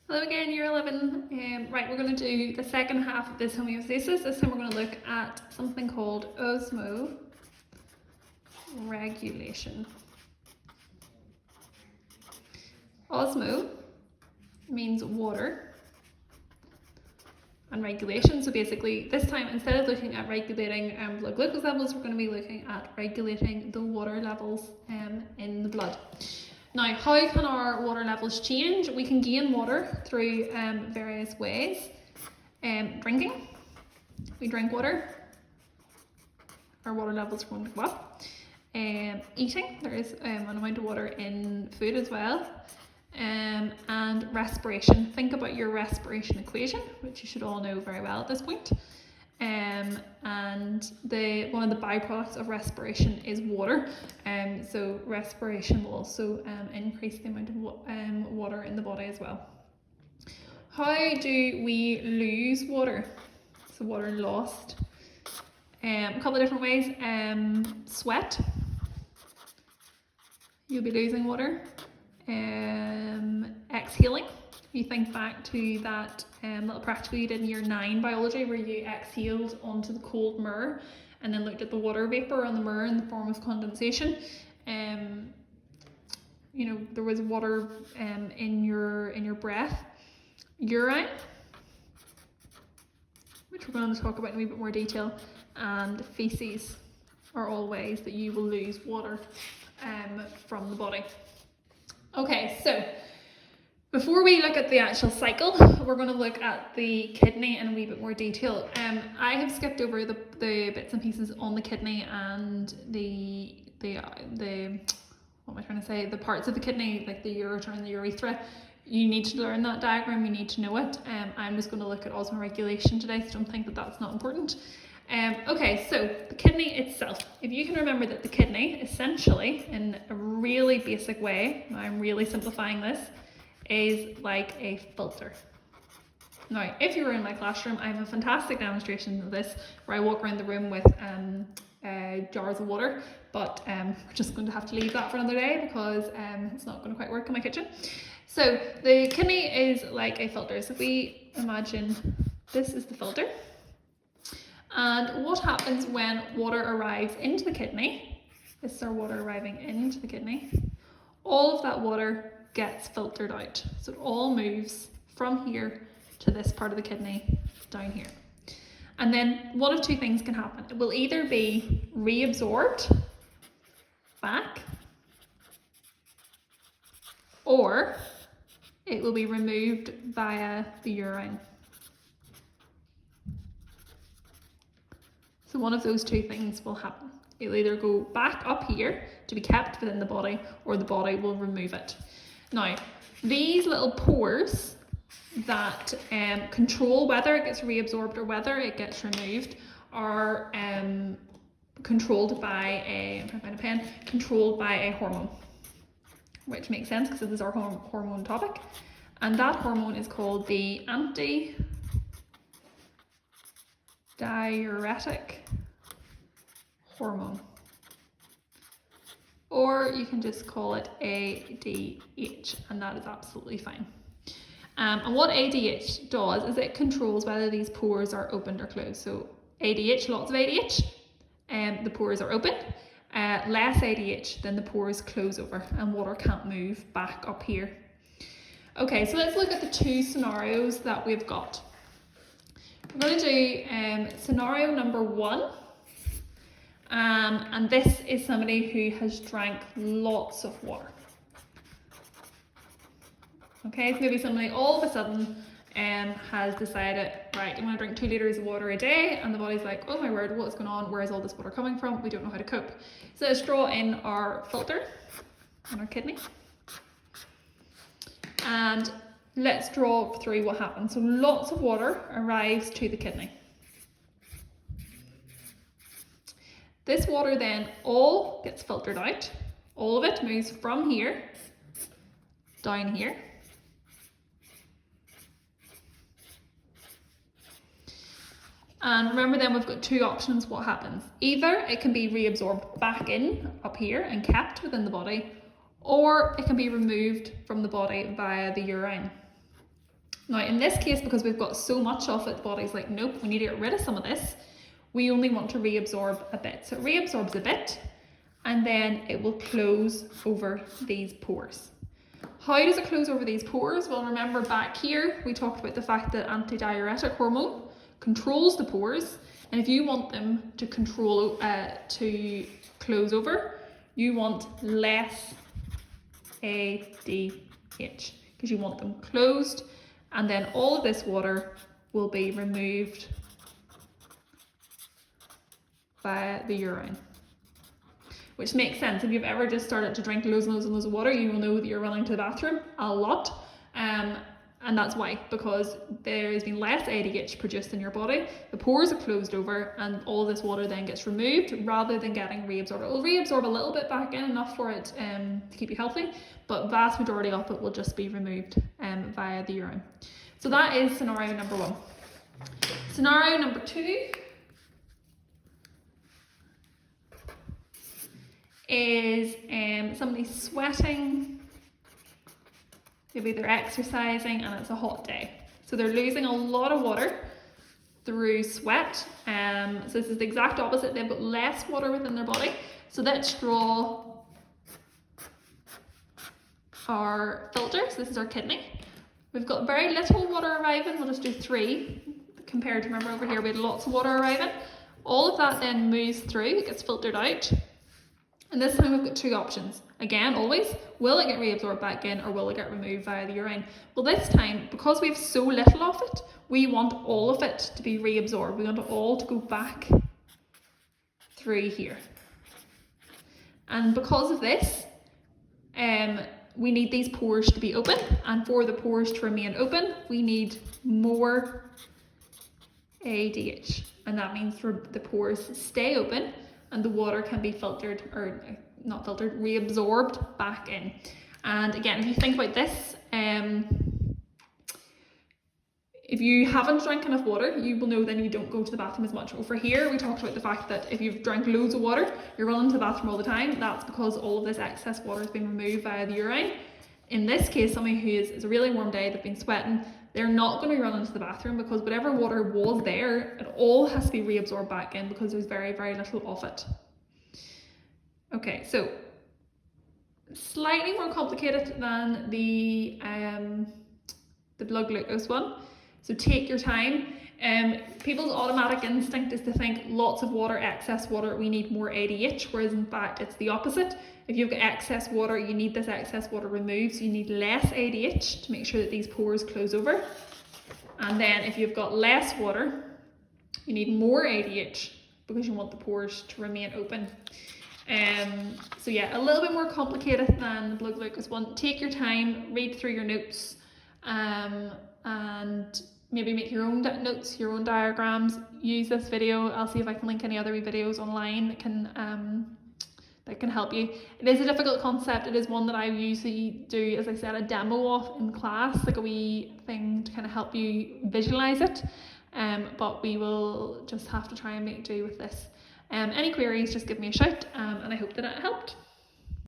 Hello again, year 11. Right, we're going to do the second half of this homeostasis. This time we're going to look at something called osmoregulation. Osmo means water, and regulation. So basically, this time instead of looking at regulating blood glucose levels, we're going to be looking at regulating the water levels in the blood. Now, how can our water levels change? We can gain water through various ways. Drinking. We drink water, our water levels are going to go up. Eating, there is an amount of water in food as well. And respiration. Think about your respiration equation, which you should all know very well at this point. And one of the byproducts of respiration is water. So respiration will also increase the amount of water in the body as well. How do we lose water? So water lost. A couple of different ways. Sweat. You'll be losing water. Exhaling. You think back to that little practical you did in year 9 biology where you exhaled onto the cold mirror and then looked at the water vapour on the mirror in the form of condensation. There was water in your breath. Urine, which we're going to talk about in a wee bit more detail, and feces are all ways that you will lose water from the body. Okay, so before we look at the actual cycle, we're going to look at the kidney in a wee bit more detail. I have skipped over the bits and pieces on the kidney and the parts of the kidney, like the ureter and the urethra. You need to learn that diagram, you need to know it. I'm just going to look at osmoregulation today, so don't think that that's not important. Okay, so the kidney itself. If you can remember that the kidney, essentially, in a really basic way, now I'm really simplifying this, is like a filter. Now, if you were in my classroom, I have a fantastic demonstration of this where I walk around the room with jars of water, but we're just going to have to leave that for another day because it's not going to quite work in my kitchen. So the kidney is like a filter. So if we imagine this is the filter. And what happens when water arrives into the kidney? This is our water arriving into the kidney. All of that water gets filtered out. So it all moves from here to this part of the kidney down here. And then one of two things can happen. It will either be reabsorbed back, or it will be removed via the urine. So one of those two things will happen. It'll either go back up here to be kept within the body, or the body will remove it. Now, these little pores that control whether it gets reabsorbed or whether it gets removed are controlled by a hormone, which makes sense because this is our hormone topic. And that hormone is called the antidiuretic hormone, or you can just call it ADH, and that is absolutely fine. And what ADH does is it controls whether these pores are opened or closed. So ADH, lots of ADH, the pores are open. Less ADH, then the pores close over and water can't move back up here. Okay, so let's look at the two scenarios that we've got. We're going to do scenario number 1. And this is somebody who has drank lots of water. Okay, so maybe somebody all of a sudden has decided, right, you want to drink 2 litres of water a day, and the body's like, oh my word, what's going on? Where is all this water coming from? We don't know how to cope. So let's draw in our filter and our kidney. And let's draw through what happens. So lots of water arrives to the kidney. This water then all gets filtered out. All of it moves from here down here. And remember then we've got two options what happens. Either it can be reabsorbed back in up here and kept within the body, or it can be removed from the body via the urine. Now in this case, because we've got so much of it, the body's like, nope, we need to get rid of some of this. We only want to reabsorb a bit. So it reabsorbs a bit, and then it will close over these pores. How does it close over these pores? Well, remember back here, we talked about the fact that antidiuretic hormone controls the pores, and if you want them to to close over, you want less ADH, because you want them closed, and then all of this water will be removed via the urine. Which makes sense. If you've ever just started to drink loads and loads and loads of water, you will know that you're running to the bathroom a lot. And that's why, because there has been less ADH produced in your body, the pores are closed over, and all this water then gets removed rather than getting reabsorbed. It will reabsorb a little bit back in, enough for it to keep you healthy, but vast majority of it will just be removed via the urine. So that is scenario number 1. Scenario number 2 is somebody sweating. Maybe they're exercising and it's a hot day. So they're losing a lot of water through sweat. So this is the exact opposite. They've got less water within their body. So let's draw our filter. So this is our kidney. We've got very little water arriving. We'll just do 3 compared to, remember over here we had lots of water arriving. All of that then moves through, it gets filtered out. And this time we've got 2 options. Again, always, will it get reabsorbed back in or will it get removed via the urine? Well, this time, because we have so little of it, we want all of it to be reabsorbed. We want it all to go back through here. And because of this, we need these pores to be open. And for the pores to remain open, we need more ADH. And that means for the pores to stay open and the water can be filtered, or not filtered, reabsorbed back in. And again, if you think about this, if you haven't drank enough water, you will know then you don't go to the bathroom as much. Over here, we talked about the fact that if you've drank loads of water, you're running to the bathroom all the time. That's because all of this excess water has been removed via the urine. In this case, somebody who is a really warm day, they've been sweating, they're not going to be running to the bathroom because whatever water was there, it all has to be reabsorbed back in because there's very, very little of it. Okay, so slightly more complicated than the blood glucose one. So take your time. People's automatic instinct is to think lots of water, excess water, we need more ADH, whereas in fact it's the opposite. If you've got excess water, you need this excess water removed, so you need less ADH to make sure that these pores close over. And then if you've got less water, you need more ADH because you want the pores to remain open. So yeah, a little bit more complicated than the blood glucose one. Take your time, read through your notes, and maybe make your own notes, your own diagrams. Use this video. I'll see if I can link any other videos online that can help you. It is a difficult concept. It is one that I usually do, as I said, a demo of in class, like a wee thing to kind of help you visualize it. But we will just have to try and make do with this. Any queries, just give me a shout, and I hope that it helped.